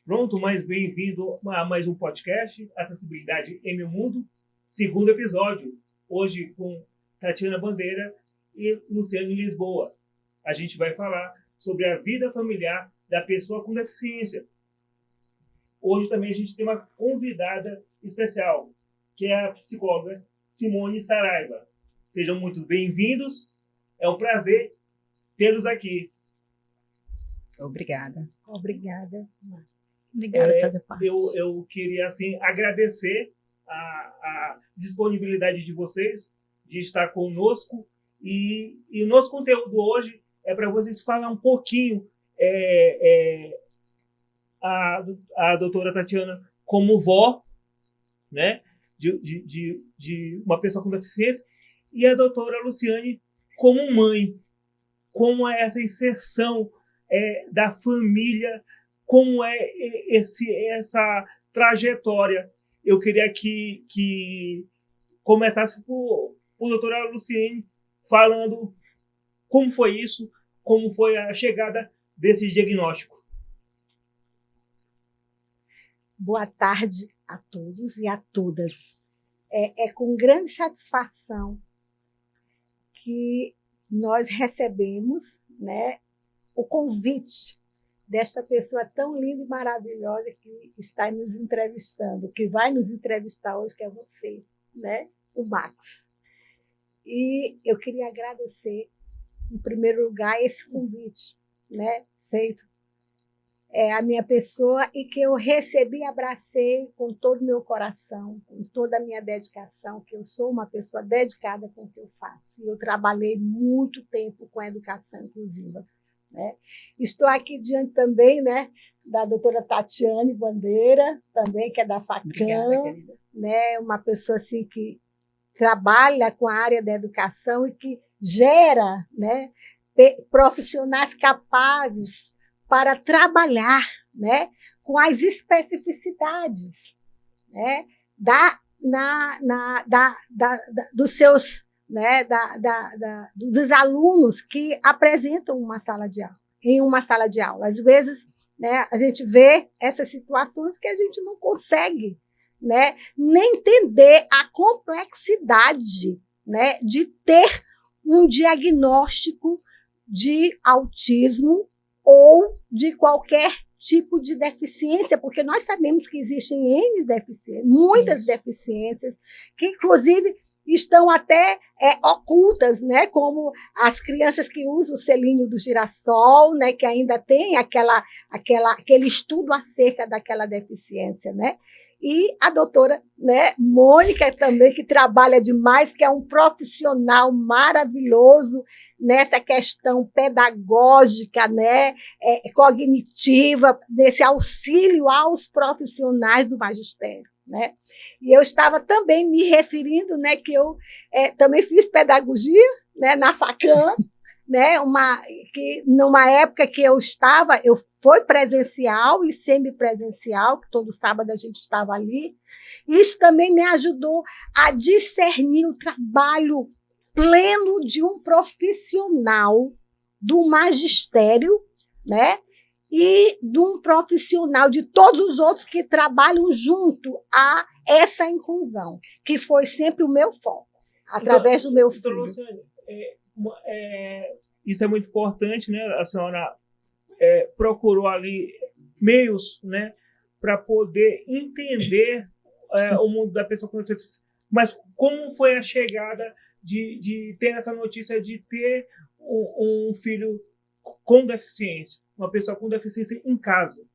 Pronto, mais bem-vindo a mais um podcast, Acessibilidade em Meu Mundo, segundo episódio. Hoje com Tatiana Bandeira e Luciane Lisboa. A gente vai falar sobre a vida familiar da pessoa com deficiência. Hoje também a gente tem uma convidada especial, que é a psicóloga Simone Saraiva. Sejam muito bem-vindos. É um prazer tê-los aqui. Obrigada. Obrigada Obrigada por fazer parte. Eu queria assim, agradecer a disponibilidade de vocês de estar conosco. E o nosso conteúdo hoje é para vocês falar um pouquinho a doutora Tatiana como vó, né, de uma pessoa com deficiência, e a doutora Luciane como mãe, como é essa inserção da família, como é essa trajetória. Eu queria que começasse por doutora Luciane falando como foi isso, como foi a chegada desse diagnóstico. Boa tarde a todos e a todas. É com grande satisfação que nós recebemos, né, o convite desta pessoa tão linda e maravilhosa que está nos entrevistando, que vai nos entrevistar hoje, que é você, né, o Max. E eu queria agradecer, em primeiro lugar, esse convite, né, feito à minha pessoa e que eu recebi e abracei com todo o meu coração, com toda a minha dedicação, que eu sou uma pessoa dedicada com o que eu faço. E eu trabalhei muito tempo com a educação inclusiva, né? Estou aqui diante também, né, da doutora Tatiane Bandeira, também, que é da FACAM, né, uma pessoa assim, que trabalha com a área da educação e que gera, né, profissionais capazes para trabalhar, né, com as especificidades, né, dos seus, né, dos alunos que apresentam em uma sala de aula. Às vezes, né, a gente vê essas situações que a gente não consegue, né, nem entender a complexidade, né, de ter um diagnóstico de autismo ou de qualquer tipo de deficiência, porque nós sabemos que existem muitas deficiências, que inclusive estão até ocultas, né, como as crianças que usam o selinho do girassol, né, que ainda tem aquele estudo acerca daquela deficiência, né? E a doutora, né, Mônica também, que trabalha demais, que é um profissional maravilhoso nessa questão pedagógica, né, cognitiva, desse auxílio aos profissionais do magistério, né? E eu estava também me referindo, né, que eu também fiz pedagogia, né, na FACAM, né, que numa época que eu foi presencial e semipresencial, que todo sábado a gente estava ali. Isso também me ajudou a discernir o trabalho pleno de um profissional do magistério, né, e de um profissional de todos os outros que trabalham junto a essa inclusão, que foi sempre o meu foco, através do meu filho. Luciane, isso é muito importante, né? A senhora procurou ali meios, né, para poder entender o mundo da pessoa com deficiência. Mas como foi a chegada de ter essa notícia de ter um filho com deficiência, uma pessoa com deficiência em casa?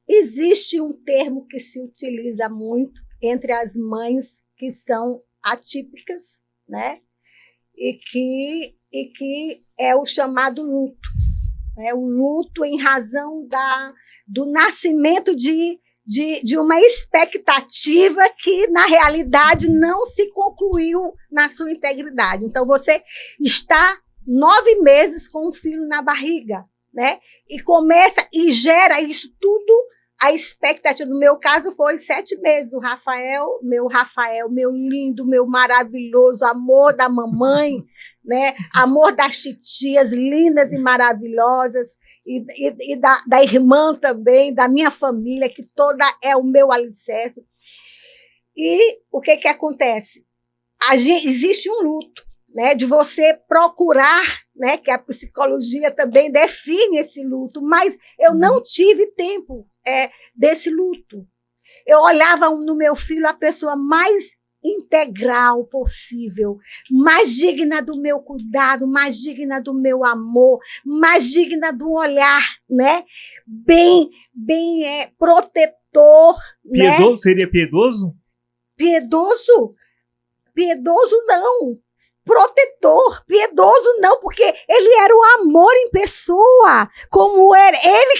Existe um termo que se utiliza muito entre as mães que são atípicas, né? E que é o chamado luto. O luto em razão do nascimento de uma expectativa que, na realidade, não se concluiu na sua integridade. Então, você está 9 meses com um filho na barriga, né? E começa e gera isso tudo a expectativa no meu caso foi 7 meses. O Rafael, meu lindo, meu maravilhoso, amor da mamãe, né? Amor das titias lindas e maravilhosas, e da irmã também, da minha família, que toda é o meu alicerce. E o que acontece? Existe um luto, né, de você procurar, né, que a psicologia também define esse luto, mas eu não tive tempo desse luto. Eu olhava no meu filho a pessoa mais integral possível, mais digna do meu cuidado, mais digna do meu amor, mais digna do olhar, né, bem protetor. Piedoso, né? seria piedoso? Piedoso não, protetor, piedoso não, porque ele era o amor em pessoa, como era ele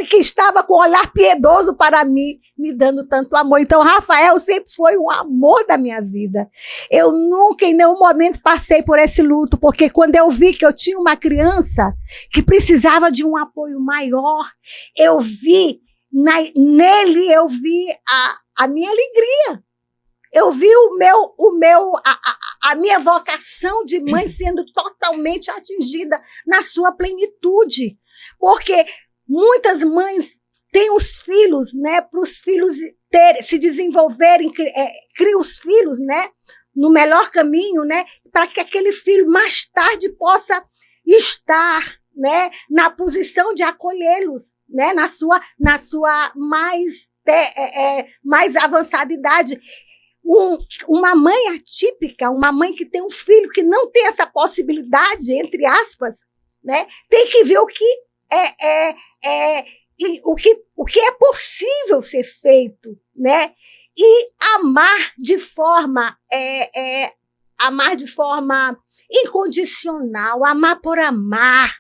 que estava com o olhar piedoso para mim, me dando tanto amor. Então, Rafael sempre foi um amor da minha vida. Eu nunca, em nenhum momento, passei por esse luto, porque quando eu vi que eu tinha uma criança que precisava de um apoio maior, eu vi, nele eu vi a minha alegria. Eu vi a minha vocação de mãe sendo totalmente atingida na sua plenitude. Porque muitas mães têm os filhos, né, para os filhos se desenvolverem, criam os filhos, né, no melhor caminho, né, para que aquele filho mais tarde possa estar, né, na posição de acolhê-los, né, na sua mais avançada idade. Uma mãe atípica, uma mãe que tem um filho que não tem essa possibilidade, entre aspas, né, tem que ver o que é possível ser feito, né, e amar de forma incondicional, amar por amar,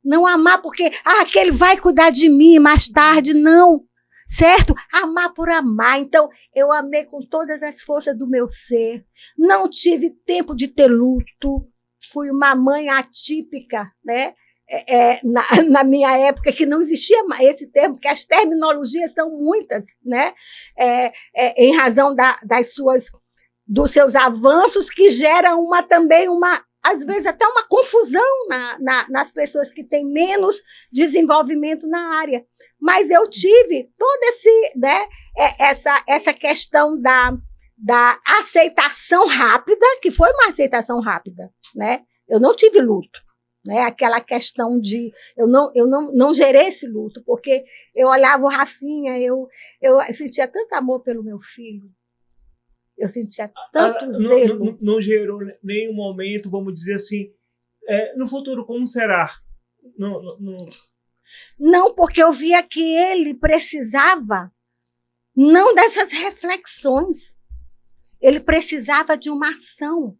não amar porque aquele vai cuidar de mim mais tarde, não. Certo? Amar por amar. Então, eu amei com todas as forças do meu ser. Não tive tempo de ter luto. Fui uma mãe atípica, né? Na minha época, que não existia esse termo, porque as terminologias são muitas, né? Em razão dos seus avanços, que geram também às vezes até uma confusão nas pessoas que têm menos desenvolvimento na área. Mas eu tive todo essa questão da aceitação rápida, que foi uma aceitação rápida, né? Eu não tive luto, né? Aquela questão de eu não gerei esse luto, porque eu olhava o Rafinha, eu sentia tanto amor pelo meu filho, eu sentia tanto zelo. Não gerou nenhum momento, vamos dizer assim, no futuro como será? Não, porque eu via que ele precisava não dessas reflexões. Ele precisava de uma ação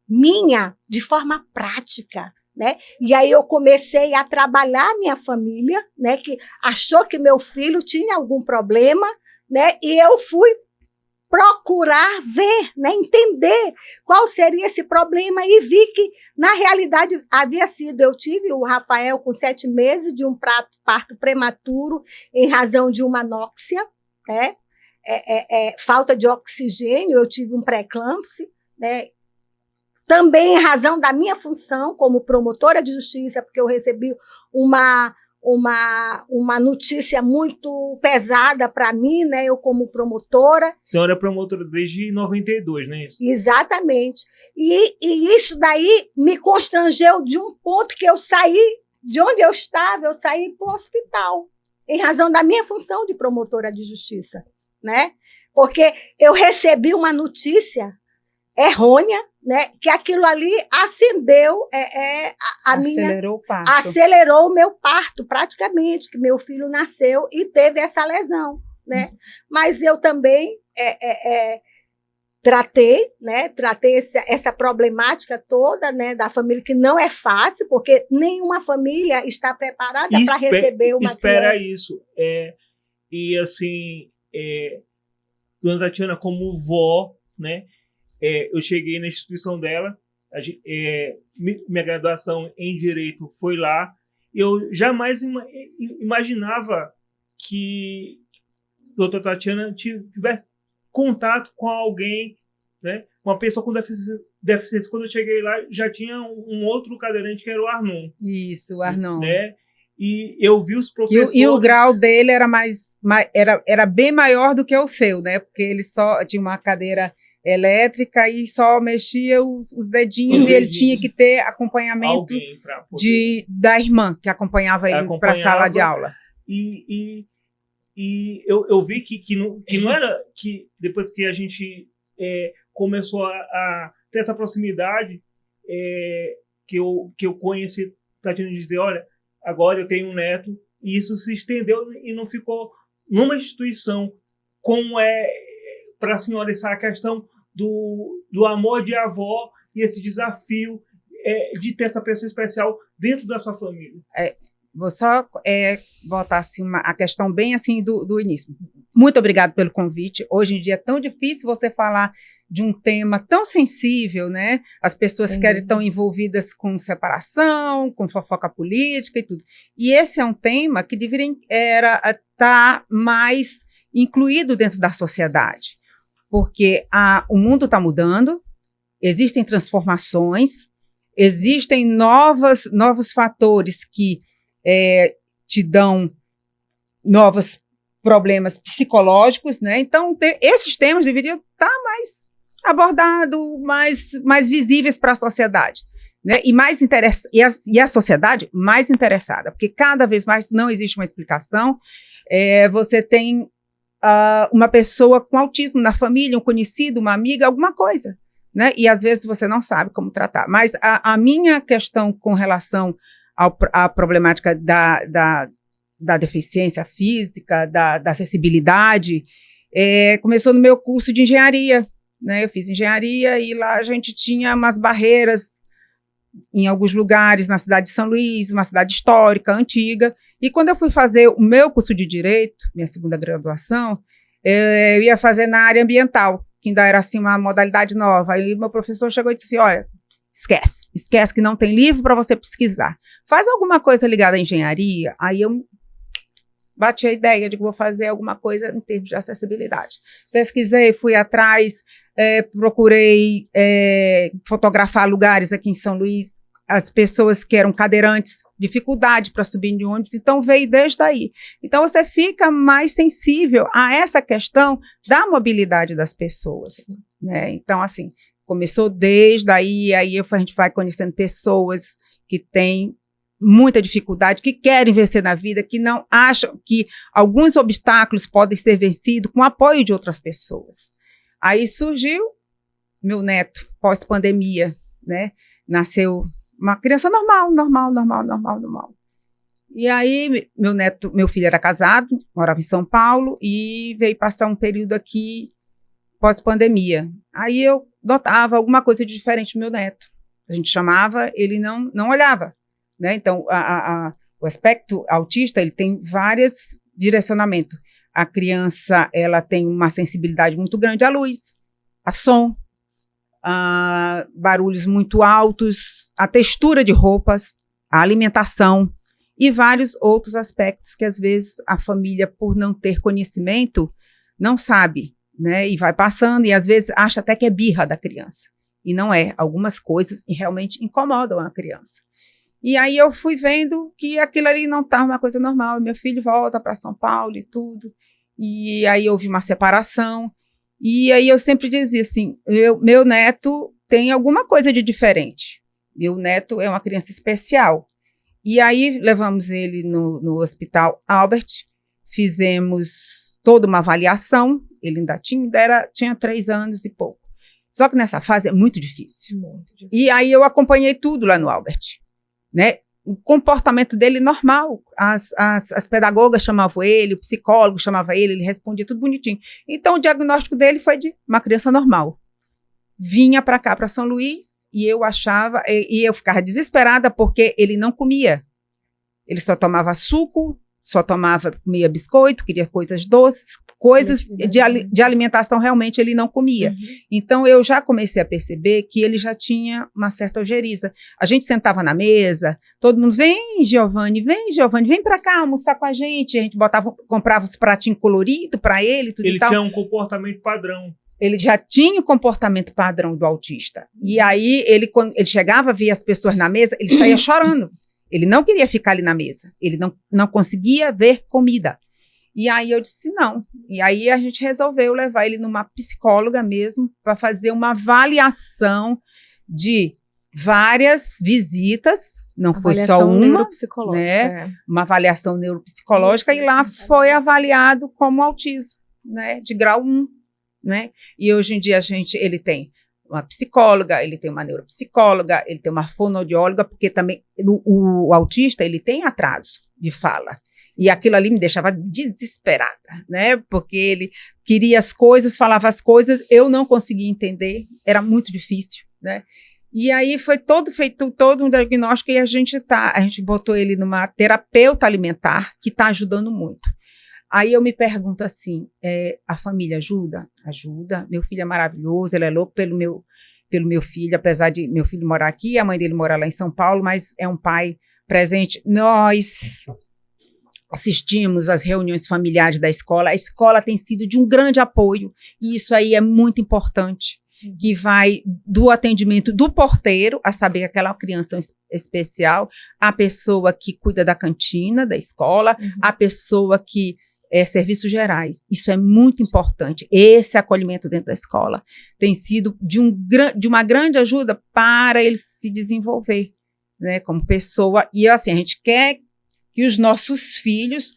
minha, de forma prática, né? E aí eu comecei a trabalhar a minha família, né, que achou que meu filho tinha algum problema, né? E eu fui procurar ver, né, entender qual seria esse problema, e vi que, na realidade, havia sido, eu tive o Rafael com 7 meses de um parto prematuro em razão de uma anóxia, né, falta de oxigênio, eu tive um pré-eclâmpsia, né, também em razão da minha função como promotora de justiça, porque eu recebi uma notícia muito pesada para mim, né? Eu como promotora. A senhora é promotora desde 92, não é isso? Exatamente. E isso daí me constrangeu de um ponto que eu saí de onde eu estava, eu saí para o hospital, em razão da minha função de promotora de justiça, né? Porque eu recebi uma notícia errônea, né, que aquilo ali acelerou o meu parto, praticamente, que meu filho nasceu e teve essa lesão, né? Mas eu também tratei essa problemática toda, né, da família, que não é fácil, porque nenhuma família está preparada para receber uma espera criança. Isso. E assim, Dona Tatiana, como vó, né, eu cheguei na instituição dela, minha graduação em Direito foi lá, eu jamais imaginava a doutora Tatiana tivesse contato com alguém, né? Uma pessoa com deficiência. Quando eu cheguei lá, já tinha um outro cadeirante, que era o Arnon. Isso, o Arnon. Né? E eu vi os professores... E o grau dele era bem maior do que o seu, né? Porque ele só tinha uma cadeira elétrica e só mexia os dedinhos, e ele tinha que ter acompanhamento da irmã, que acompanhava ele para a sala de aula. E eu vi que não era... que depois que a gente começou a ter essa proximidade, que eu conheci Tatiana, dizer, olha, agora eu tenho um neto, e isso se estendeu e não ficou numa instituição, como para a senhora essa questão do amor de avó e esse desafio de ter essa pessoa especial dentro da sua família. Vou só botar assim, a questão bem assim do início. Muito obrigada pelo convite. Hoje em dia é tão difícil você falar de um tema tão sensível, né? As pessoas estão envolvidas com separação, com fofoca política e tudo. E esse é um tema que deveria estar mais incluído dentro da sociedade, porque o mundo está mudando, existem transformações, existem novos fatores que te dão novos problemas psicológicos, né? Então, esses temas deveriam estar mais abordados, mais visíveis para a sociedade, né? E a sociedade mais interessada, porque cada vez mais não existe uma explicação. Você tem uma pessoa com autismo na família, um conhecido, uma amiga, alguma coisa, né? E às vezes você não sabe como tratar. Mas a minha questão com relação à problemática da deficiência física, da acessibilidade, começou no meu curso de engenharia, né? Eu fiz engenharia e lá a gente tinha umas barreiras em alguns lugares, na cidade de São Luís, uma cidade histórica, antiga, e quando eu fui fazer o meu curso de Direito, minha segunda graduação, eu ia fazer na área ambiental, que ainda era assim uma modalidade nova. Aí meu professor chegou e disse assim, olha, esquece que não tem livro para você pesquisar. Faz alguma coisa ligada à engenharia. Aí eu bati a ideia de que vou fazer alguma coisa em termos de acessibilidade. Pesquisei, fui atrás, procurei fotografar lugares aqui em São Luís, as pessoas que eram cadeirantes, dificuldade para subir de ônibus, então veio desde aí. Então você fica mais sensível a essa questão da mobilidade das pessoas, né? Então, assim, começou desde aí a gente vai conhecendo pessoas que têm muita dificuldade, que querem vencer na vida, que não acham que alguns obstáculos podem ser vencidos com o apoio de outras pessoas. Aí surgiu meu neto, pós-pandemia, né? Nasceu uma criança normal. E aí meu filho era casado, morava em São Paulo e veio passar um período aqui pós-pandemia. Aí eu notava alguma coisa de diferente no meu neto. A gente chamava, ele não olhava, né? Então, o aspecto autista, ele tem vários direcionamentos. A criança, ela tem uma sensibilidade muito grande à luz, a som, a barulhos muito altos, a textura de roupas, a alimentação e vários outros aspectos que, às vezes, a família, por não ter conhecimento, não sabe, né? E vai passando e, às vezes, acha até que é birra da criança. E não é. Algumas coisas realmente incomodam a criança. E aí eu fui vendo que aquilo ali não estava uma coisa normal. Meu filho volta para São Paulo e tudo. E aí houve uma separação. E aí eu sempre dizia assim, meu neto tem alguma coisa de diferente. Meu neto é uma criança especial. E aí levamos ele no Hospital Albert, fizemos toda uma avaliação. Ele ainda tinha 3 anos e pouco. Só que nessa fase é muito difícil. E aí eu acompanhei tudo lá no Albert, né? O comportamento dele normal, as pedagogas chamavam ele, o psicólogo chamava ele respondia tudo bonitinho. Então o diagnóstico dele foi de uma criança normal. Vinha para cá, para São Luís, e eu ficava desesperada porque ele não comia. Ele só tomava suco, comia biscoito, queria coisas doces, coisas de alimentação realmente ele não comia. Então, eu já comecei a perceber que ele já tinha uma certa ojeriza. A gente sentava na mesa, todo mundo, vem, Giovanni, vem pra cá almoçar com a gente. A gente comprava os pratinhos coloridos para ele, tudo e tal. Ele tinha um comportamento padrão. Ele já tinha o comportamento padrão do autista. E aí, quando ele chegava, via as pessoas na mesa, ele saía chorando. Ele não queria ficar ali na mesa. Ele não conseguia ver comida. E aí eu disse não. E aí a gente resolveu levar ele numa psicóloga mesmo para fazer uma avaliação de várias visitas, não foi só uma, né? Uma avaliação neuropsicológica, e lá foi avaliado como autismo, né? De grau 1, né? E hoje em dia ele tem uma psicóloga, ele tem uma neuropsicóloga, ele tem uma fonoaudióloga, porque também o autista ele tem atraso de fala. E aquilo ali me deixava desesperada, né? Porque ele queria as coisas, falava as coisas, eu não conseguia entender, era muito difícil, né? E aí foi feito todo um diagnóstico, e a gente botou ele numa terapeuta alimentar, que está ajudando muito. Aí eu me pergunto assim, a família ajuda? Ajuda. Meu filho é maravilhoso, ele é louco pelo meu filho, apesar de meu filho morar aqui, a mãe dele mora lá em São Paulo, mas é um pai presente. Nós assistimos às reuniões familiares da escola. A escola tem sido de um grande apoio, e isso aí é muito importante, que vai do atendimento do porteiro, a saber que aquela criança é especial, a pessoa que cuida da cantina da escola, a pessoa que serviços gerais. Isso é muito importante. Esse acolhimento dentro da escola tem sido de uma grande ajuda para ele se desenvolver, né, como pessoa. E assim, a gente quer que os nossos filhos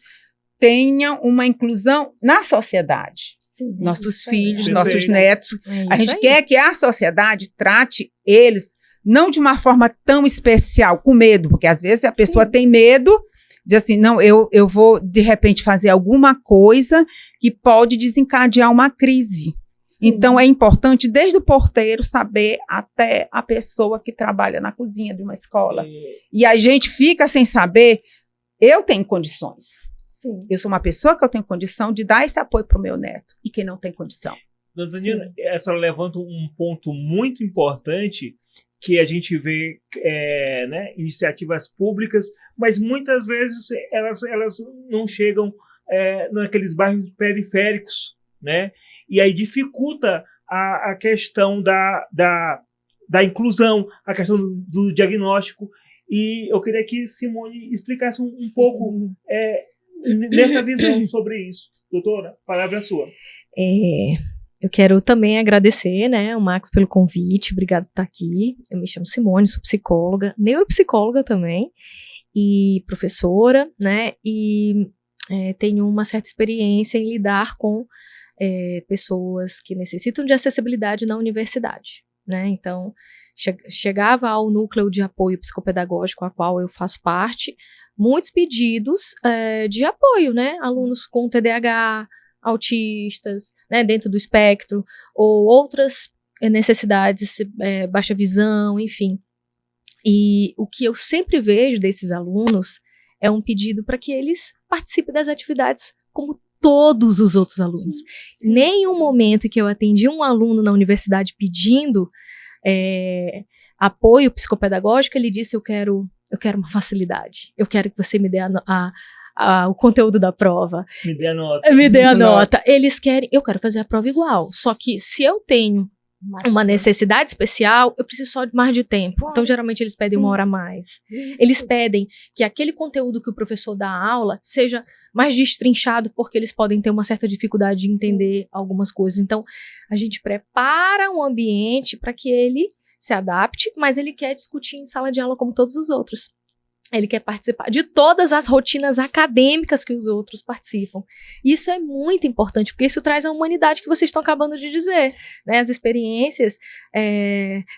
tenham uma inclusão na sociedade. Sim, nossos filhos, nossos netos. A gente quer que a sociedade trate eles não de uma forma tão especial, com medo, porque às vezes a pessoa tem medo, diz assim, não, eu vou de repente fazer alguma coisa que pode desencadear uma crise. Sim. Então é importante desde o porteiro saber até a pessoa que trabalha na cozinha de uma escola. E a gente fica sem saber. Eu tenho condições. Sim. Eu sou uma pessoa que eu tenho condição de dar esse apoio para o meu neto. E quem não tem condição? Dona Daniela, a senhora levanta um ponto muito importante, que a gente vê né, iniciativas públicas, mas muitas vezes elas não chegam naqueles bairros periféricos, né? E aí dificulta a questão da inclusão, a questão do diagnóstico. E eu queria que Simone explicasse um pouco nessa visão sobre isso. Doutora, a palavra é sua. Eu quero também agradecer, né, o Max pelo convite, obrigado por estar aqui. Eu me chamo Simone, sou psicóloga, neuropsicóloga também, e professora, né, e tenho uma certa experiência em lidar com pessoas que necessitam de acessibilidade na universidade, né, então chegava ao núcleo de apoio psicopedagógico a qual eu faço parte, muitos pedidos de apoio, né, alunos com TDAH, autistas, né, dentro do espectro, ou outras necessidades, baixa visão, enfim. E o que eu sempre vejo desses alunos é um pedido para que eles participem das atividades como todos os outros alunos. Sim. Nenhum momento que eu atendi um aluno na universidade pedindo apoio psicopedagógico, ele disse, eu quero uma facilidade, eu quero que você me dê o conteúdo da prova. Me dê a nota. Me dê a nota. Eles querem, eu quero fazer a prova igual, só que se eu tenho uma necessidade especial, eu preciso só de mais de tempo. Então, geralmente, eles pedem 1 hora a mais. Isso. Eles pedem que aquele conteúdo que o professor dá a aula seja mais destrinchado, porque eles podem ter uma certa dificuldade de entender algumas coisas. Então, a gente prepara um ambiente para que ele se adapte, mas ele quer discutir em sala de aula como todos os outros. Ele quer participar de todas as rotinas acadêmicas que os outros participam. Isso é muito importante, porque isso traz a humanidade que vocês estão acabando de dizer, né? As experiências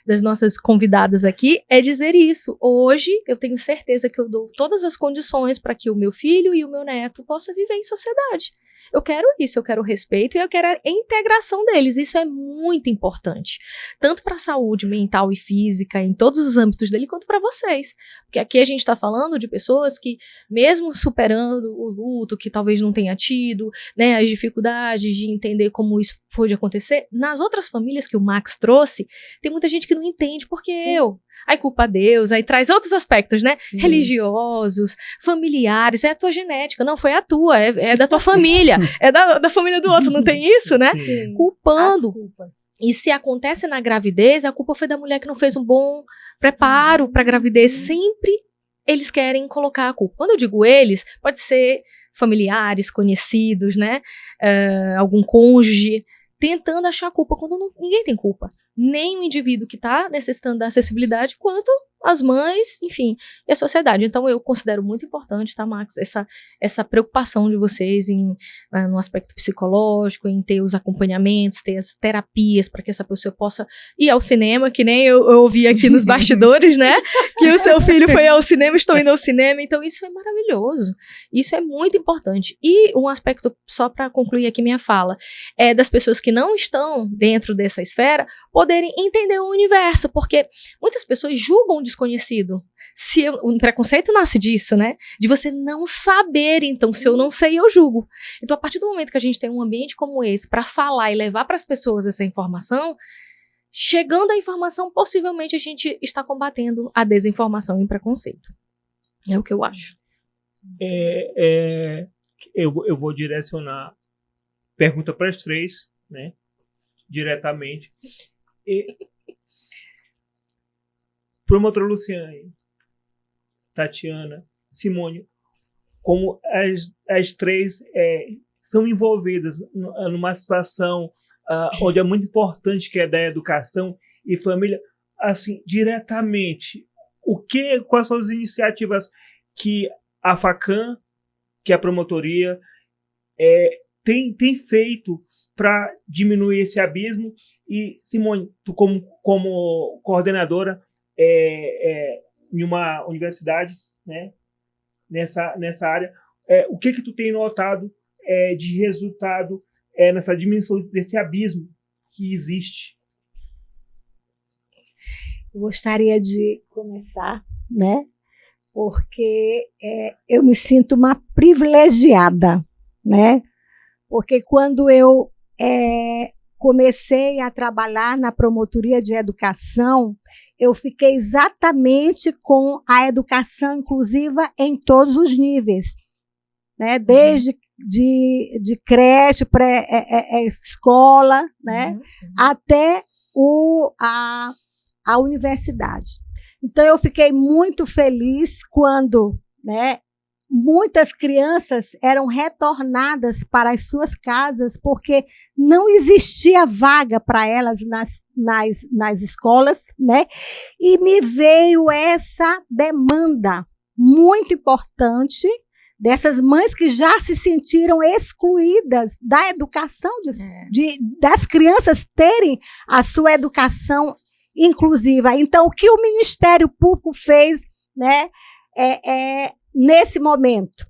das nossas convidadas aqui é dizer isso. Hoje, eu tenho certeza que eu dou todas as condições para que o meu filho e o meu neto possam viver em sociedade. Eu quero isso, eu quero respeito e eu quero a integração deles. Isso é muito importante. Tanto para a saúde mental e física, em todos os âmbitos dele, quanto para vocês. Porque aqui a gente está falando de pessoas que, mesmo superando o luto, que talvez não tenha tido, né, as dificuldades de entender como isso pode acontecer, nas outras famílias que o Max trouxe, tem muita gente que não entende porque eu. Aí culpa a Deus, aí traz outros aspectos, né? Sim. Religiosos, familiares, é a tua genética. Não, foi a tua, é da tua família, é da família do outro, não tem isso, né? Sim. Culpando. E se acontece na gravidez, a culpa foi da mulher que não fez um bom preparo para a gravidez. Sempre eles querem colocar a culpa. Quando eu digo eles, pode ser familiares, conhecidos, né? Algum cônjuge, tentando achar culpa quando ninguém tem culpa. Nem o indivíduo que está necessitando da acessibilidade, quanto as mães, enfim, e a sociedade. Então, eu considero muito importante, tá, Max, essa preocupação de vocês no aspecto psicológico, em ter os acompanhamentos, ter as terapias, para que essa pessoa possa ir ao cinema, que nem eu ouvi aqui nos bastidores, né, que o seu filho foi ao cinema, estou indo ao cinema, então isso é maravilhoso, isso é muito importante. E um aspecto, só para concluir aqui minha fala, é das pessoas que não estão dentro dessa esfera, poderem entender o universo, porque muitas pessoas julgam o desconhecido. O preconceito nasce disso, né? De você não saber, então, se eu não sei, eu julgo. Então, a partir do momento que a gente tem um ambiente como esse para falar e levar para as pessoas essa informação, chegando a informação, possivelmente a gente está combatendo a desinformação e o preconceito. É o que eu acho. Eu vou direcionar pergunta para as três, né? Diretamente. Promotora Luciane, Tatiana, Simone, como as três são envolvidas numa situação onde é muito importante, que é da educação e família, assim, diretamente, quais são as iniciativas que a FACAM, que a promotoria, tem feito para diminuir esse abismo? E, Simone, tu como coordenadora em uma universidade, né, nessa área, o que tu tem notado de resultado nessa diminuição desse abismo que existe? Eu gostaria de começar, né, porque eu me sinto uma privilegiada, né, porque quando eu comecei a trabalhar na promotoria de educação, eu fiquei exatamente com a educação inclusiva em todos os níveis, né? Desde de creche, escola, né? Até a universidade. Então, eu fiquei muito feliz quando, né, muitas crianças eram retornadas para as suas casas porque não existia vaga para elas nas escolas, né? E me veio essa demanda muito importante dessas mães que já se sentiram excluídas da educação, das crianças terem a sua educação inclusiva. Então, o que o Ministério Público fez, né, nesse momento,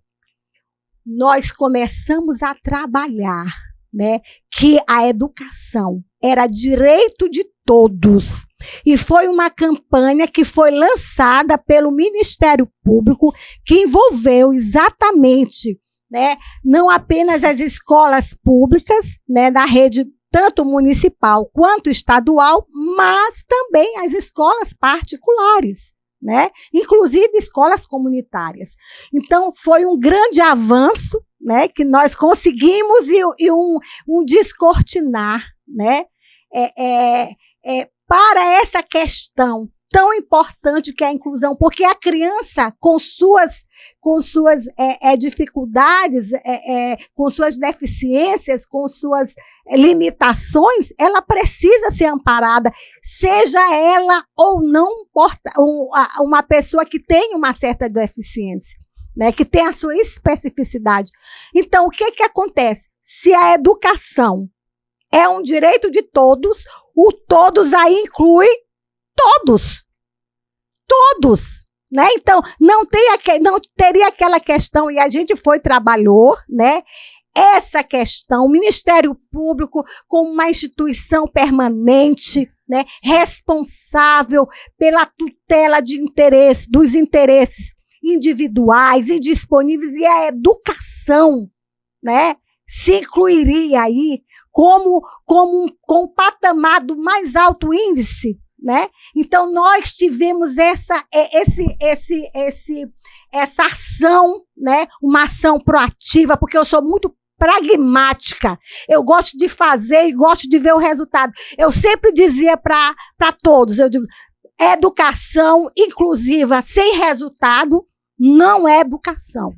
nós começamos a trabalhar, né, que a educação era direito de todos. E foi uma campanha que foi lançada pelo Ministério Público, que envolveu exatamente, né, não apenas as escolas públicas, né, da rede tanto municipal quanto estadual, mas também as escolas particulares, né? Inclusive escolas comunitárias. Então, foi um grande avanço, né, que nós conseguimos e um descortinar, né, para essa questão tão importante que é a inclusão, porque a criança, com suas dificuldades, com suas deficiências, com suas limitações, ela precisa ser amparada, seja ela ou não uma pessoa que tem uma certa deficiência, né, que tem a sua especificidade. Então, o que acontece? Se a educação é um direito de todos, o todos aí inclui todos, né? Então, não teria aquela questão, e a gente trabalhou, né, essa questão, o Ministério Público como uma instituição permanente, né, responsável pela tutela dos interesses individuais, indisponíveis, e a educação, né, se incluiria aí com um patamar do mais alto índice, né? Então, nós tivemos essa ação, né? Uma ação proativa, porque eu sou muito pragmática. Eu gosto de fazer e gosto de ver o resultado. Eu sempre dizia para todos, eu digo, educação inclusiva sem resultado não é educação.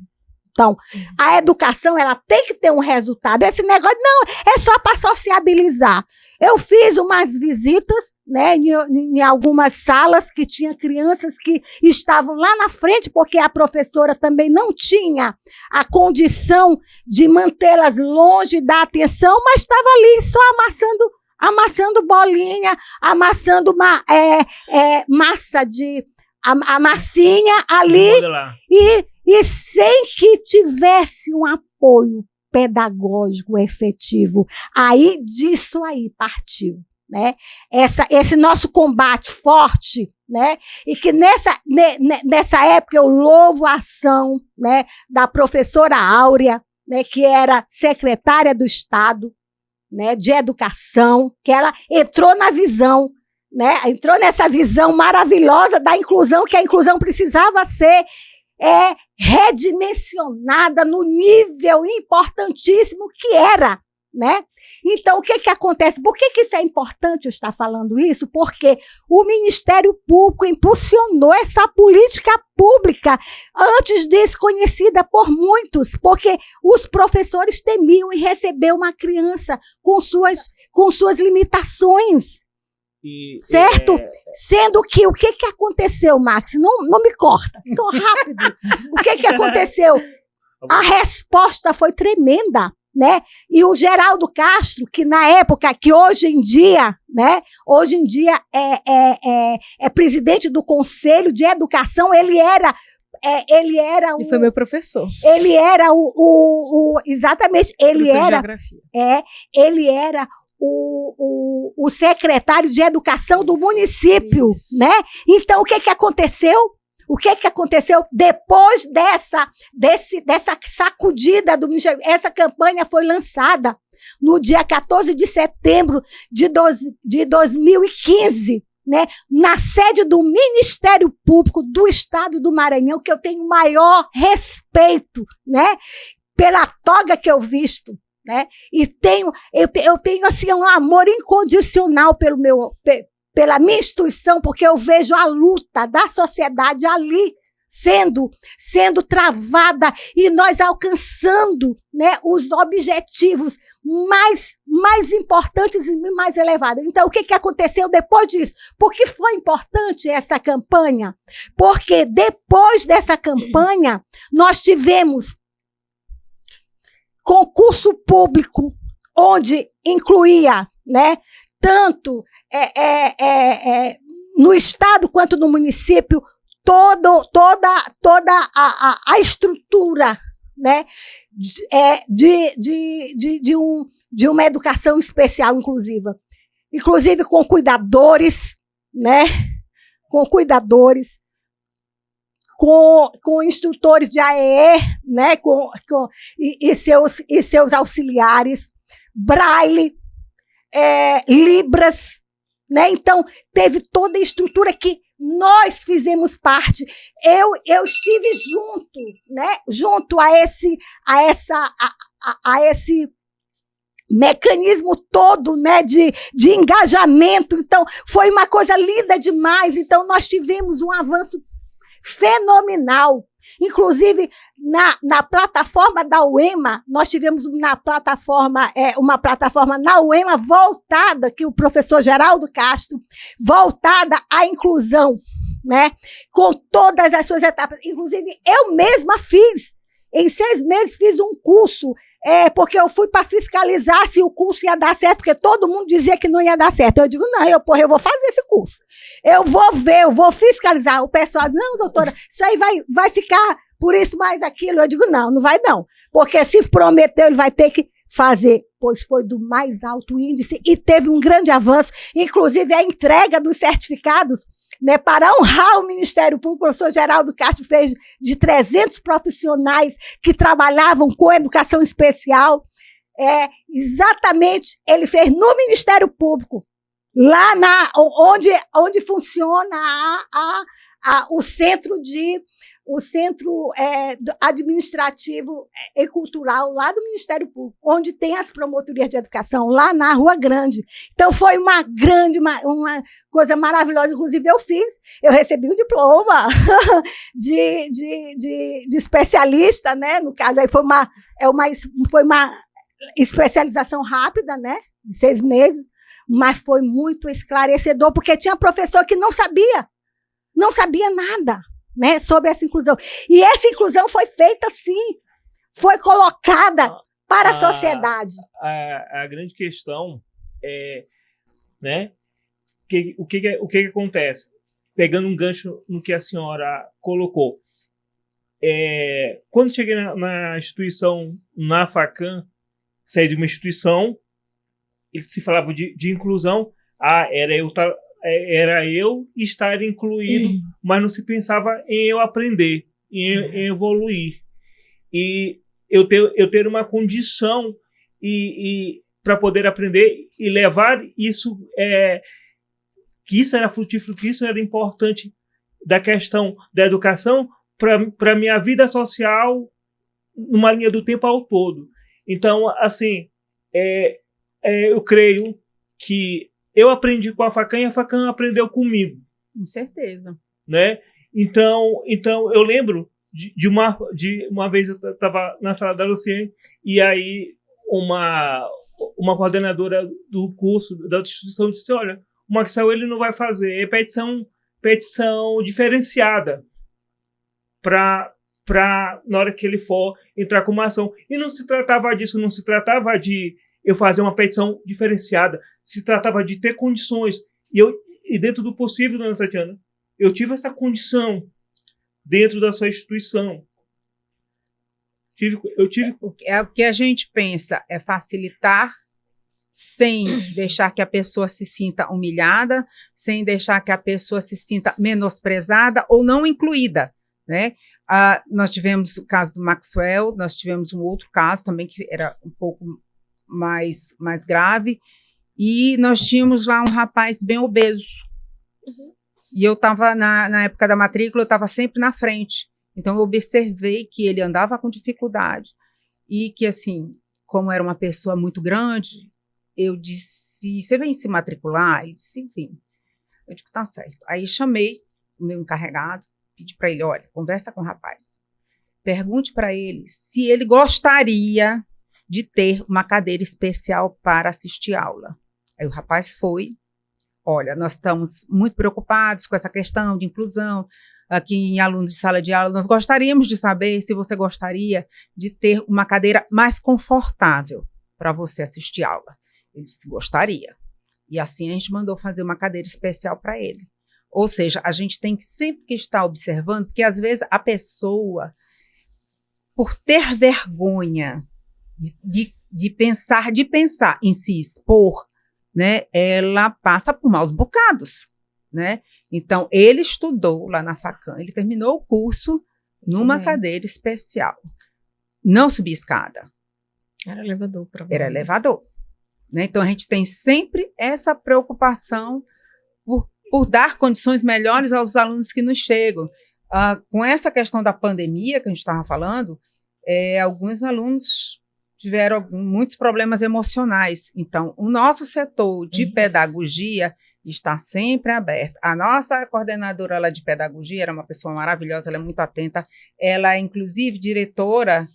Então, a educação, ela tem que ter um resultado. Esse negócio, não, é só para sociabilizar. Eu fiz umas visitas, né, em algumas salas que tinha crianças que estavam lá na frente, porque a professora também não tinha a condição de mantê-las longe da atenção, mas estava ali só amassando bolinha, amassando a massinha ali, e sem que tivesse um apoio pedagógico efetivo. Aí, disso aí partiu, né? Esse nosso combate forte, né? E que nessa época eu louvo a ação, né, da professora Áurea, né, que era secretária do Estado, né, de Educação, que ela entrou na visão, né? Entrou nessa visão maravilhosa da inclusão, que a inclusão precisava ser redimensionada no nível importantíssimo que era, né? Então, o que acontece? Por que isso é importante eu estar falando isso? Porque o Ministério Público impulsionou essa política pública antes desconhecida por muitos, porque os professores temiam em receber uma criança com suas limitações. Certo? Sendo que o que aconteceu, Max? Não me corta, sou rápido. O que aconteceu? A resposta foi tremenda, né? E o Geraldo Castro, que na época, que hoje em dia, né? Hoje em dia é presidente do Conselho de Educação, ele foi meu professor. Ele era exatamente, ele era o secretário de Educação do município, né? Então, o que aconteceu? O que aconteceu depois dessa sacudida do Ministério? Essa campanha foi lançada no dia 14 de setembro de 2015, né? Na sede do Ministério Público do Estado do Maranhão, que eu tenho maior respeito, né, pela toga que eu visto, né? E eu tenho assim um amor incondicional pela minha instituição, porque eu vejo a luta da sociedade ali sendo travada e nós alcançando, né, os objetivos mais importantes e mais elevados. Então, o que aconteceu depois disso? Por que foi importante essa campanha? Porque depois dessa campanha, nós tivemos concurso público, onde incluía, né, tanto no estado quanto no município, toda a estrutura, né, de uma educação especial inclusiva. Inclusive com cuidadores, né, com instrutores de AEE, né, e seus auxiliares, Braille, Libras, né? Então, teve toda a estrutura que nós fizemos parte. Eu estive junto, né, junto a esse mecanismo todo, né, de engajamento. Então, foi uma coisa linda demais. Então, nós tivemos um avanço fenomenal. Inclusive, na plataforma da UEMA, nós tivemos uma plataforma na UEMA voltada, que o professor Geraldo Castro, voltada à inclusão, né? Com todas as suas etapas. Inclusive, eu mesma em 6 meses, fiz um curso, porque eu fui para fiscalizar se o curso ia dar certo, porque todo mundo dizia que não ia dar certo. Eu digo, não, eu vou fazer esse curso. Eu vou ver, eu vou fiscalizar. O pessoal, não, doutora, isso aí vai ficar por isso mais aquilo. Eu digo, não vai não. Porque se prometeu, ele vai ter que fazer, pois foi do mais alto índice e teve um grande avanço, inclusive a entrega dos certificados, né, para honrar o Ministério Público. O professor Geraldo Castro fez de 300 profissionais que trabalhavam com educação especial. Exatamente, ele fez no Ministério Público, lá onde funciona o centro administrativo e cultural lá do Ministério Público, onde tem as promotorias de educação, lá na Rua Grande. Então, foi uma coisa maravilhosa. Inclusive, eu recebi um diploma de especialista, né? No caso, aí foi uma especialização rápida, né? De 6 meses, mas foi muito esclarecedor, porque tinha professor que não sabia nada, né, sobre essa inclusão. E essa inclusão foi feita assim, foi colocada para a sociedade. A grande questão é, né, o que acontece? Pegando um gancho no que a senhora colocou. Quando cheguei na instituição, na FACAM, saí de uma instituição, e se falava de inclusão, era eu estar incluído, mas não se pensava em eu aprender, em evoluir. E eu ter uma condição para poder aprender e levar isso, que isso era frutífero, que isso era importante da questão da educação para a minha vida social numa linha do tempo ao todo. Então, assim, eu creio que eu aprendi com a FACAM e a FACAM aprendeu comigo. Com certeza. Né? Então eu lembro de uma vez eu estava na sala da Luciene e aí uma coordenadora do curso da instituição disse: olha, o Maxwell ele não vai fazer petição diferenciada para na hora que ele for entrar com uma ação. E não se tratava disso, não se tratava de eu fazer uma petição diferenciada, se tratava de ter condições. E dentro do possível, dona Tatiana, eu tive essa condição dentro da sua instituição. Eu tive... O que a gente pensa é facilitar sem deixar que a pessoa se sinta humilhada, sem deixar que a pessoa se sinta menosprezada ou não incluída, né? Nós tivemos o caso do Maxwell, nós tivemos um outro caso também que era um pouco mais grave, e nós tínhamos lá um rapaz bem obeso. E eu estava, na época da matrícula, eu estava sempre na frente. Então, eu observei que ele andava com dificuldade e que, assim, como era uma pessoa muito grande, eu disse: você vem se matricular? Ele disse: enfim. Eu disse: tá certo. Aí chamei o meu encarregado, pedi para ele: olha, conversa com o rapaz. Pergunte para ele se ele gostaria de ter uma cadeira especial para assistir aula. Aí o rapaz foi: olha, nós estamos muito preocupados com essa questão de inclusão aqui em alunos de sala de aula. Nós gostaríamos de saber se você gostaria de ter uma cadeira mais confortável para você assistir aula. Ele disse: gostaria. E assim a gente mandou fazer uma cadeira especial para ele. Ou seja, a gente tem que sempre que estar observando, porque às vezes a pessoa, por ter vergonha de pensar em se expor, né, ela passa por maus bocados, né? Então, ele estudou lá na FACAM, ele terminou o curso numa cadeira especial. Não subia escada. Era elevador. Era elevador. Né? Então, a gente tem sempre essa preocupação por dar condições melhores aos alunos que nos chegam. Com essa questão da pandemia que a gente estava falando, alguns alunos tiveram muitos problemas emocionais. Então, o nosso setor de pedagogia está sempre aberto. A nossa coordenadora lá de pedagogia era uma pessoa maravilhosa, ela é muito atenta. Ela é, inclusive, diretora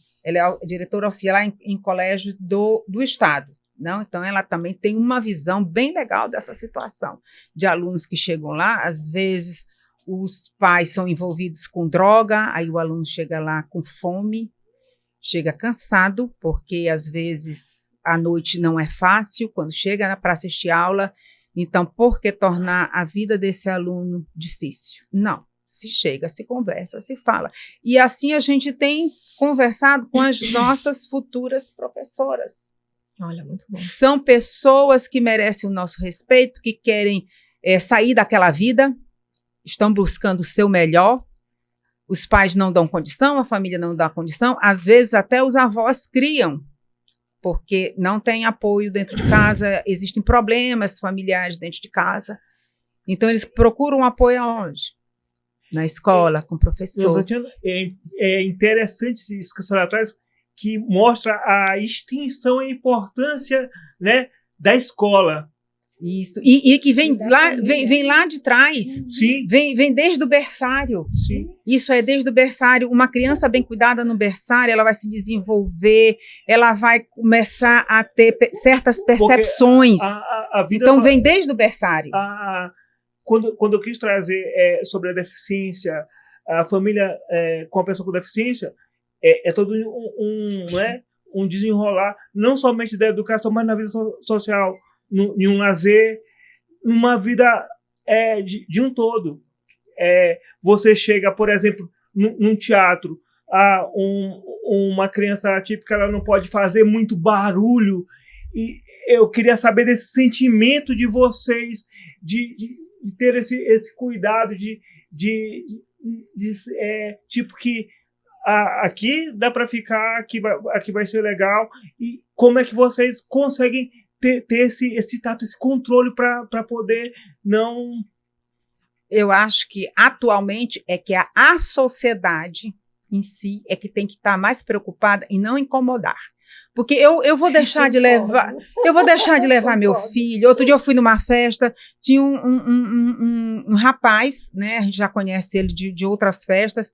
auxiliar em colégio do Estado. Não? Então, ela também tem uma visão bem legal dessa situação de alunos que chegam lá. Às vezes, os pais são envolvidos com droga, aí o aluno chega lá com fome, chega cansado, porque às vezes a noite não é fácil quando chega para assistir aula. Então, por que tornar a vida desse aluno difícil? Não, se chega, se conversa, se fala. E assim a gente tem conversado com as nossas futuras professoras. Olha, muito bom. São pessoas que merecem o nosso respeito, que querem sair daquela vida, estão buscando o seu melhor. Os pais não dão condição, a família não dá condição. Às vezes até os avós criam, porque não tem apoio dentro de casa, existem problemas familiares dentro de casa. Então, eles procuram apoio aonde? Na escola, com o professor. É interessante isso que a senhora traz, que mostra a extensão e a importância, né, da escola. Isso. E que vem lá de trás. Sim. Vem desde o berçário. Sim. Isso é desde o berçário. Uma criança bem cuidada no berçário, ela vai se desenvolver, ela vai começar a ter certas percepções. A vida então, vem desde o berçário. Quando eu quis trazer sobre a deficiência, a família com a pessoa com deficiência, é todo um desenrolar, não somente da educação, mas na vida social, em um lazer, numa vida de um todo. Você chega, por exemplo, num teatro, uma criança atípica, ela não pode fazer muito barulho, e eu queria saber desse sentimento de vocês, de ter esse cuidado, tipo que aqui dá para ficar, aqui vai ser legal, e como é que vocês conseguem ter esse tato, esse controle para poder não... Eu acho que atualmente é que a sociedade em si é que tem que estar mais preocupada em não incomodar. Porque eu vou deixar de levar meu filho. Outro dia eu fui numa festa, tinha um rapaz, né? A gente já conhece ele de outras festas.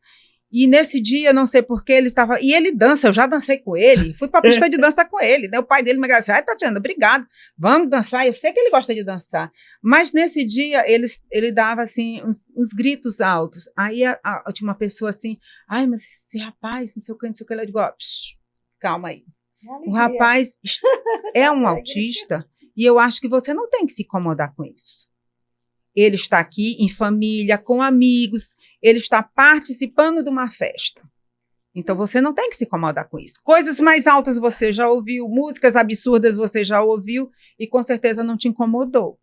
E nesse dia, não sei porquê, ele estava... E ele dança, eu já dancei com ele. Fui para a pista de dança com ele, né? O pai dele me agradeceu. Ai, Tatiana, obrigado. Vamos dançar. Eu sei que ele gosta de dançar. Mas nesse dia, ele dava, assim, uns gritos altos. Aí tinha uma pessoa assim... Ai, mas esse rapaz, não sei o que, eu digo, ó, calma aí. O rapaz é um autista e eu acho que você não tem que se incomodar com isso. Ele está aqui em família, com amigos, ele está participando de uma festa. Então, você não tem que se incomodar com isso. Coisas mais altas você já ouviu, músicas absurdas você já ouviu e com certeza não te incomodou.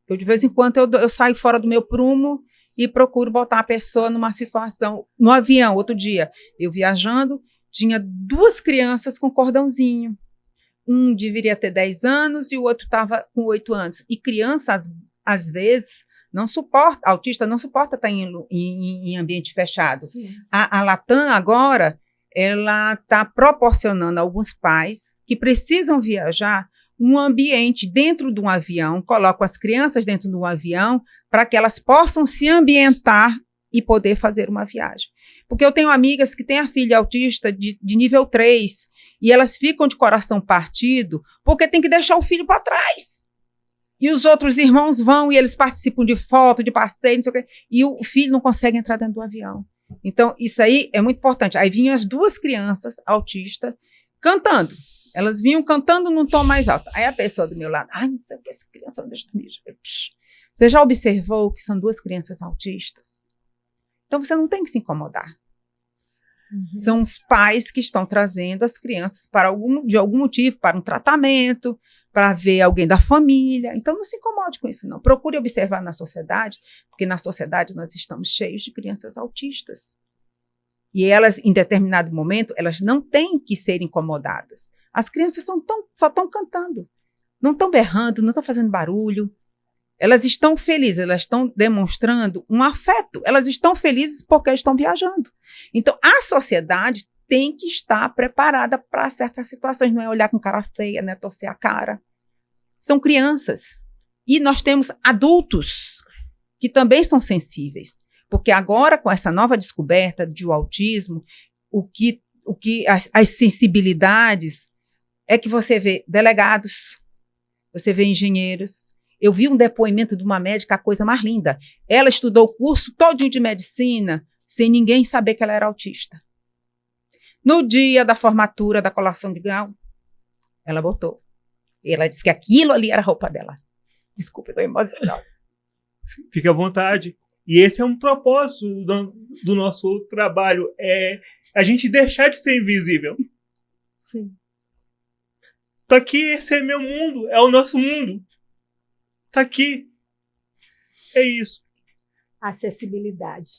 Eu, de vez em quando, eu saio fora do meu prumo e procuro botar a pessoa numa situação. No avião, outro dia, eu viajando, tinha 2 crianças com cordãozinho. Um deveria ter 10 anos e o outro estava com 8 anos. E criança, às vezes, autista não suporta estar em ambiente fechado. A Latam, agora, ela está proporcionando a alguns pais que precisam viajar um ambiente dentro de um avião, colocam as crianças dentro de um avião para que elas possam se ambientar e poder fazer uma viagem. Porque eu tenho amigas que têm a filha autista de nível 3 e elas ficam de coração partido porque tem que deixar o filho para trás. E os outros irmãos vão e eles participam de foto, de passeio, não sei o quê, e o filho não consegue entrar dentro do avião. Então, isso aí é muito importante. Aí vinham as 2 crianças autistas cantando. Elas vinham cantando num tom mais alto. Aí a pessoa do meu lado, ai, não sei o que, essa criança não deixa dormir. Você já observou que são 2 crianças autistas? Então, você não tem que se incomodar. Uhum. São os pais que estão trazendo as crianças de algum motivo, para um tratamento, para ver alguém da família. Então, não se incomode com isso, não. Procure observar na sociedade, porque na sociedade nós estamos cheios de crianças autistas. E elas, em determinado momento, elas não têm que ser incomodadas. As crianças só estão cantando, não estão berrando, não estão fazendo barulho. Elas estão felizes, elas estão demonstrando um afeto. Elas estão felizes porque estão viajando. Então, a sociedade tem que estar preparada para certas situações. Não é olhar com cara feia, não é torcer a cara. São crianças. E nós temos adultos que também são sensíveis. Porque agora, com essa nova descoberta do autismo, as sensibilidades é que você vê delegados, você vê engenheiros. Eu vi um depoimento de uma médica, a coisa mais linda. Ela estudou o curso todinho de medicina, sem ninguém saber que ela era autista. No dia da formatura, da colação de grau, ela botou. E ela disse que aquilo ali era a roupa dela. Desculpa, eu estou emocionada. Fique à vontade. E esse é um propósito do nosso trabalho, é a gente deixar de ser invisível. Sim. Tá aqui, esse é meu mundo, é o nosso mundo. Tá aqui. É isso. Acessibilidade.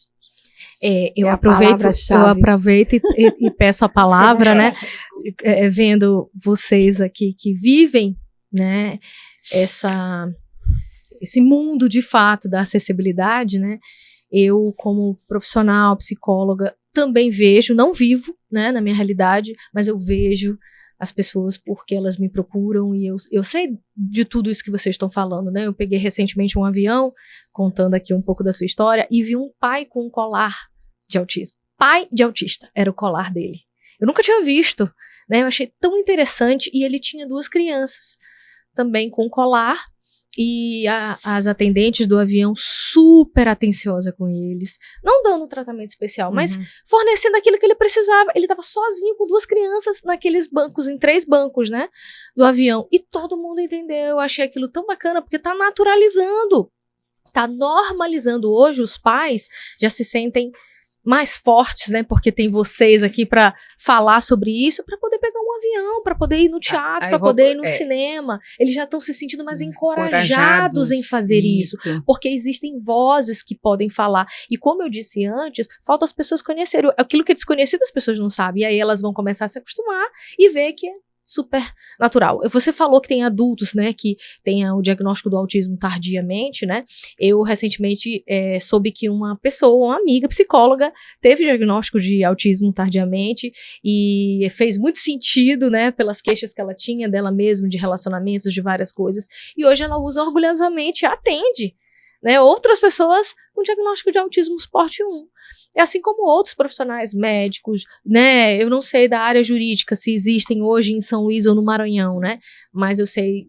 Eu É a aproveito e peço a palavra, né? Vendo vocês aqui que vivem, né? Esse mundo de fato da acessibilidade, né? Eu, como profissional, psicóloga, também vejo, não vivo, né, na minha realidade, mas eu vejo as pessoas porque elas me procuram e eu sei de tudo isso que vocês estão falando, né? Eu peguei recentemente um avião, contando aqui um pouco da sua história, e vi um pai com um colar de autismo. Pai de autista, era o colar dele. Eu nunca tinha visto, né? Eu achei tão interessante, e ele tinha 2 crianças também com colar, e as atendentes do avião super atenciosa com eles, não dando tratamento especial, mas fornecendo aquilo que ele precisava. Ele estava sozinho com 2 crianças naqueles bancos, em 3 bancos, né, do avião, e todo mundo entendeu. Eu achei aquilo tão bacana, porque está naturalizando, está normalizando. Hoje os pais já se sentem mais fortes, né, porque tem vocês aqui para falar sobre isso, para poder pegar um avião, para poder ir no teatro, para poder ir no cinema. Eles já estão se sentindo mais encorajados em fazer isso, porque existem vozes que podem falar. E como eu disse antes, falta as pessoas conhecerem aquilo que é desconhecido, as pessoas não sabem, e aí elas vão começar a se acostumar e ver que é super natural. Você falou que tem adultos, né, que tenham o diagnóstico do autismo tardiamente, né? Eu recentemente soube que uma pessoa, uma amiga psicóloga, teve diagnóstico de autismo tardiamente, e fez muito sentido, né, pelas queixas que ela tinha dela mesma, de relacionamentos, de várias coisas, e hoje ela usa orgulhosamente, atende, né, outras pessoas com diagnóstico de autismo porte 1. Assim como outros profissionais médicos, né? Eu não sei da área jurídica se existem hoje em São Luís ou no Maranhão, né? Mas eu sei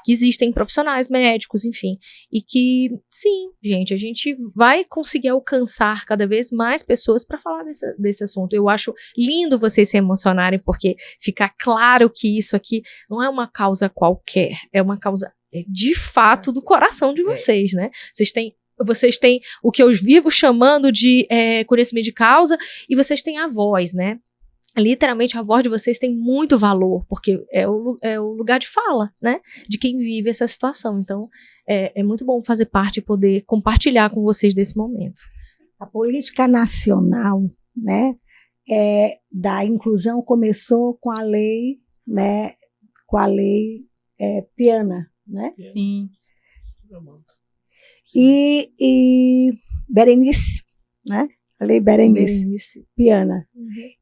que existem profissionais médicos, enfim. E que, sim, gente, a gente vai conseguir alcançar cada vez mais pessoas para falar desse assunto. Eu acho lindo vocês se emocionarem, porque fica claro que isso aqui não é uma causa qualquer, é uma causa de fato do coração de vocês, né? Vocês têm o que eu vivo chamando de conhecimento de causa, e vocês têm a voz, né? Literalmente, a voz de vocês tem muito valor, porque é o lugar de fala, né? De quem vive essa situação. Então, é muito bom fazer parte e poder compartilhar com vocês desse momento. A política nacional, né, da inclusão começou com a lei, né? Com a lei Piana, né? Sim. E Berenice, né? A lei Berenice Piana.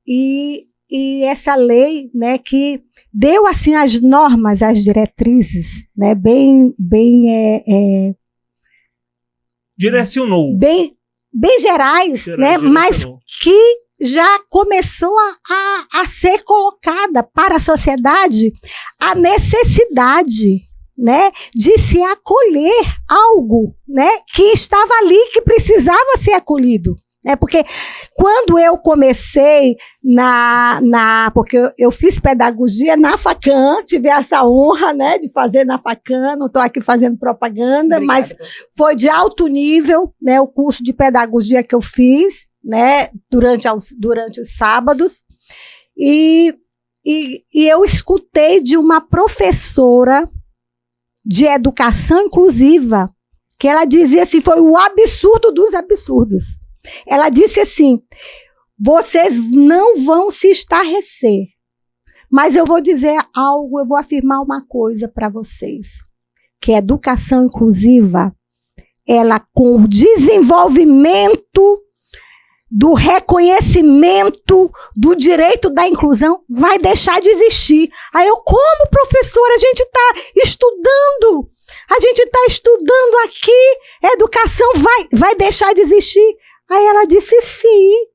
E essa lei, né, que deu assim as normas, as diretrizes, né, bem direcionou. Bem gerais, né, mas que já começou a ser colocada para a sociedade a necessidade, né, de se acolher algo, né, que estava ali, que precisava ser acolhido, né, porque quando eu comecei porque eu fiz pedagogia na FACAM, tive essa honra, né, de fazer na FACAM, não estou aqui fazendo propaganda, obrigada, mas foi de alto nível, né, o curso de pedagogia que eu fiz, né, durante os sábados, e eu escutei de uma professora de educação inclusiva, que ela dizia assim, foi o absurdo dos absurdos. Ela disse assim, vocês não vão se estarrecer, mas eu vou dizer algo, eu vou afirmar uma coisa para vocês, que a educação inclusiva, ela com o desenvolvimento do reconhecimento do direito da inclusão, vai deixar de existir. Aí eu, como professora, a gente está estudando aqui, educação vai deixar de existir. Aí ela disse, sim,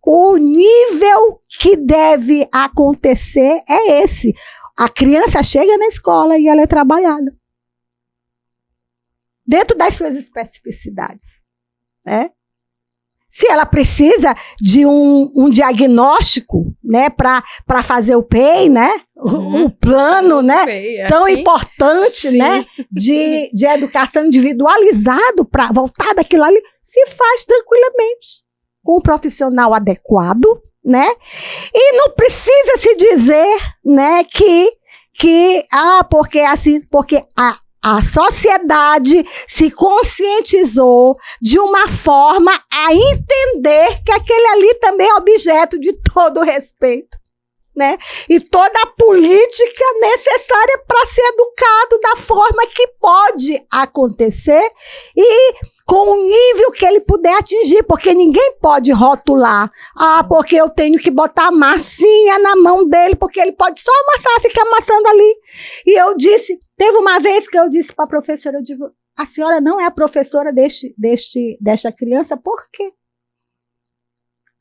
o nível que deve acontecer é esse. A criança chega na escola e ela é trabalhada dentro das suas especificidades, né? Se ela precisa de um diagnóstico, né, para fazer o PEI, né, o plano, né, tão assim, importante, né, de educação individualizado para voltar daquilo ali, se faz tranquilamente com um profissional adequado, né, e não precisa se dizer, né, porque assim, porque a sociedade se conscientizou de uma forma a entender que aquele ali também é objeto de todo respeito, né? E toda a política necessária para ser educado da forma que pode acontecer e com o nível que ele puder atingir, porque ninguém pode rotular. Porque eu tenho que botar a massinha na mão dele, porque ele pode só amassar, ficar amassando ali. E eu disse, teve uma vez que eu disse para a professora, eu digo, a senhora não é a professora desta criança, por quê?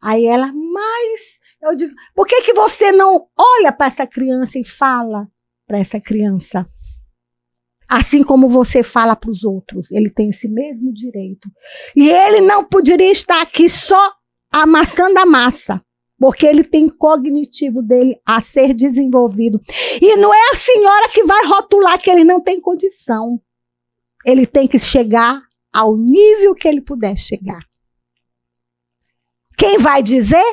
Aí ela, mas, eu digo, por que você não olha para essa criança e fala para essa criança? Assim como você fala para os outros, ele tem esse mesmo direito. E ele não poderia estar aqui só amassando a massa, porque ele tem cognitivo dele a ser desenvolvido. E não é a senhora que vai rotular que ele não tem condição. Ele tem que chegar ao nível que ele puder chegar. Quem vai dizer?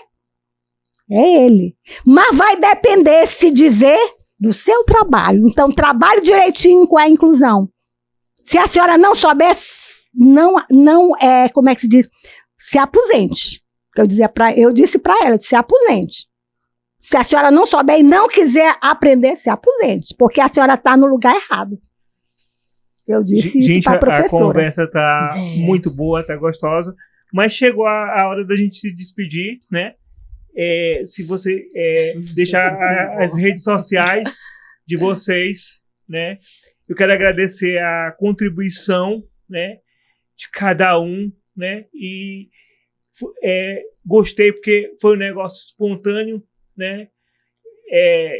É ele. Mas vai depender se dizer do seu trabalho. Então, trabalhe direitinho com a inclusão. Se a senhora não souber, como é que se diz? Se aposente. Eu disse para ela, se aposente. Se a senhora não souber e não quiser aprender, se aposente. Porque a senhora está no lugar errado. Eu disse isso para a professora. A conversa está muito boa, está gostosa. Mas chegou a hora da gente se despedir, né? Se você deixar as redes sociais de vocês, né? Eu quero agradecer a contribuição, né, de cada um, né? E gostei porque foi um negócio espontâneo, né?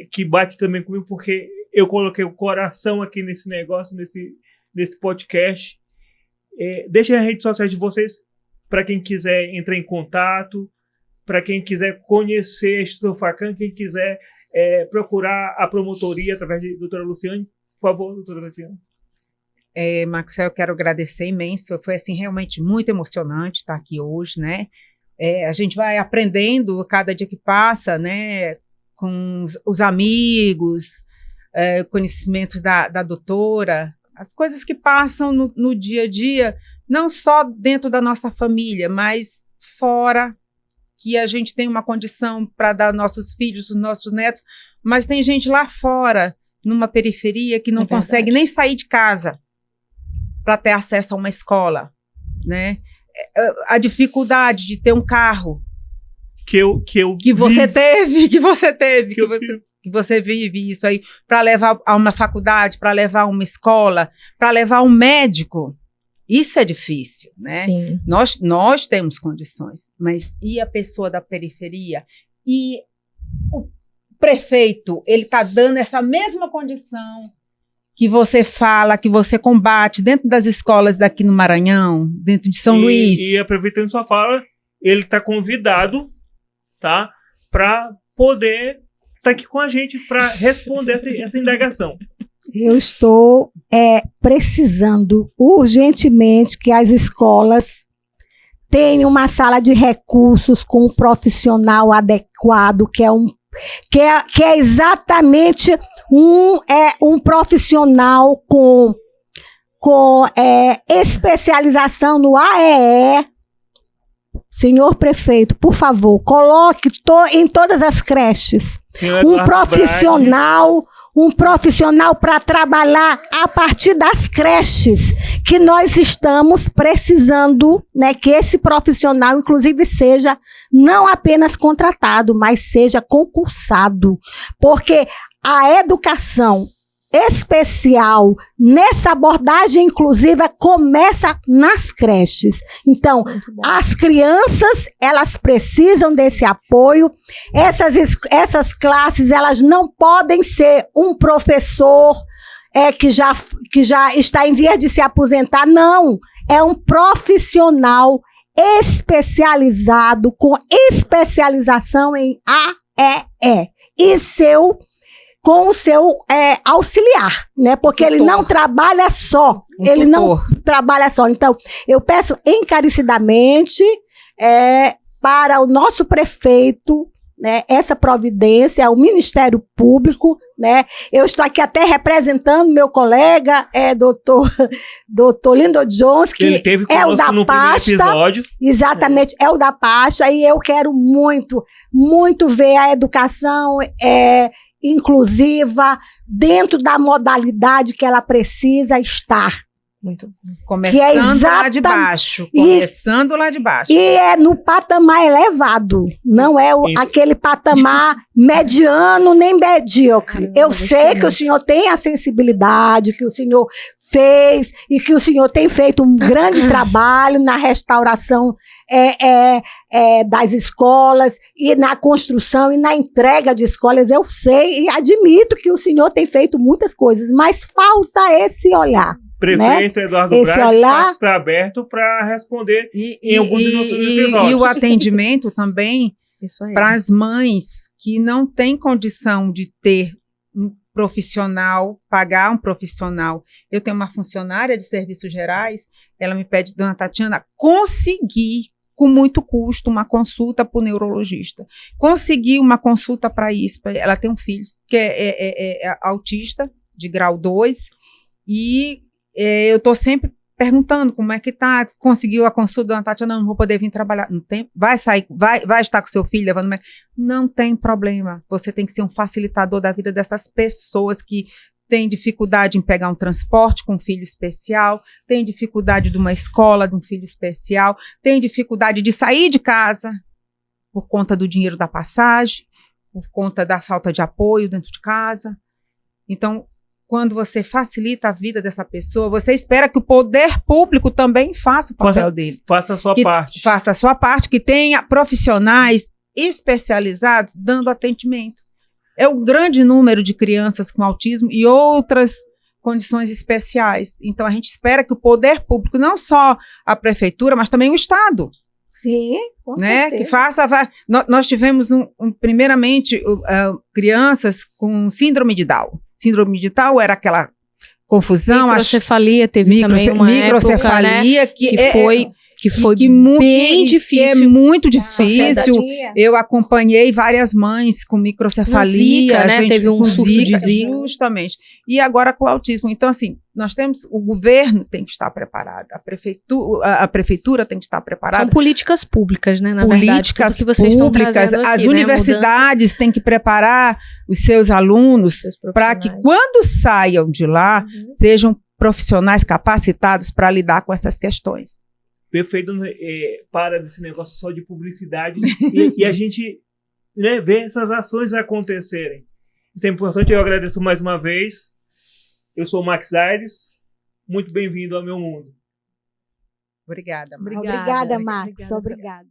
Que bate também comigo porque eu coloquei o coração aqui nesse negócio, nesse podcast. Deixem as redes sociais de vocês para quem quiser entrar em contato, para quem quiser conhecer a Instituto Facam, quem quiser procurar a promotoria através de doutora Luciane. Por favor, doutora Luciane. Maxwell, eu quero agradecer imenso. Foi assim, realmente muito emocionante estar aqui hoje, né? A gente vai aprendendo cada dia que passa, né? Com os amigos, conhecimento da doutora, as coisas que passam no dia a dia, não só dentro da nossa família, mas fora, que a gente tem uma condição para dar aos nossos filhos, os nossos netos, mas tem gente lá fora, numa periferia, que não consegue nem sair de casa para ter acesso a uma escola, né? A dificuldade de ter um carro que você vive isso aí, para levar a uma faculdade, para levar a uma escola, para levar um médico. Isso é difícil, né? Sim. Nós temos condições, mas e a pessoa da periferia? E o prefeito, ele está dando essa mesma condição que você fala, que você combate dentro das escolas daqui no Maranhão, dentro de São Luís. E aproveitando sua fala, ele está convidado, tá, para poder estar aqui com a gente para responder essa indagação. Eu estou precisando urgentemente que as escolas tenham uma sala de recursos com um profissional adequado, que é exatamente um profissional com especialização no AEE. Senhor prefeito, por favor, coloque em todas as creches um profissional para trabalhar a partir das creches, que nós estamos precisando, né, que esse profissional, inclusive, seja não apenas contratado, mas seja concursado, porque a educação especial nessa abordagem inclusiva começa nas creches. Então, as crianças, elas precisam desse apoio. Essas classes, elas não podem ser um professor que já está em vias de se aposentar. Não, é um profissional especializado, com especialização em AEE, e com o seu auxiliar, né? Porque ele não trabalha só. Ele não trabalha só. Então, eu peço encarecidamente para o nosso prefeito, né, essa providência, o Ministério Público, né? Eu estou aqui até representando meu colega, doutor Lindo Jones, que ele teve é o da no pasta. Episódio. Exatamente, é o da pasta, e eu quero muito, muito ver a educação inclusiva dentro da modalidade que ela precisa estar. Muito bom. Começando lá de baixo. Começando lá de baixo. E é no patamar elevado. Não é aquele patamar mediano nem medíocre. Eu sei que o senhor tem a sensibilidade, que o senhor fez e que o senhor tem feito um grande trabalho na restauração das escolas e na construção e na entrega de escolas. Eu sei e admito que o senhor tem feito muitas coisas, mas falta esse olhar. Prefeito, né? Eduardo Braga está aberto para responder em algum dos nossos episódios. E o atendimento também para as mães que não têm condição de ter um profissional, pagar um profissional. Eu tenho uma funcionária de serviços gerais, ela me pede, dona Tatiana, conseguir com muito custo uma consulta para o neurologista. Conseguir uma consulta para isso. Ela tem um filho que é autista, de grau 2, e eu estou sempre perguntando como é que tá, conseguiu a consulta, dona Tatiana, não vou poder vir trabalhar. Não tem, vai sair, vai estar com seu filho levando. Não tem problema. Você tem que ser um facilitador da vida dessas pessoas que têm dificuldade em pegar um transporte com um filho especial, têm dificuldade de uma escola de um filho especial, têm dificuldade de sair de casa por conta do dinheiro da passagem, por conta da falta de apoio dentro de casa. Então, quando você facilita a vida dessa pessoa, você espera que o poder público também faça o papel dele. Faça a sua parte. Faça a sua parte, que tenha profissionais especializados dando atendimento. É um grande número de crianças com autismo e outras condições especiais. Então, a gente espera que o poder público, não só a prefeitura, mas também o Estado. Sim, com certeza. Que faça. Nós tivemos, primeiramente, crianças com síndrome de Down. Síndrome de Down era aquela confusão. Microcefalia teve também uma microcefalia época, né, que foi bem difícil. É muito difícil. Eu acompanhei várias mães com microcefalia. Zika, né? Teve um surto de Zika. Justamente. E agora com autismo. Então, assim, nós temos, o governo tem que estar preparado, a prefeitura tem que estar preparada. São políticas públicas, né? Na políticas verdade, que vocês públicas, estão trazendo aqui, as universidades têm que preparar os seus alunos para que quando saiam de lá, sejam profissionais capacitados para lidar com essas questões. Perfeito, para desse negócio só de publicidade e a gente, né, ver essas ações acontecerem. Isso é importante, eu agradeço mais uma vez. Eu sou o Max Aires, muito bem-vindo ao meu mundo. Obrigada, Max. Obrigada, Max. Obrigada.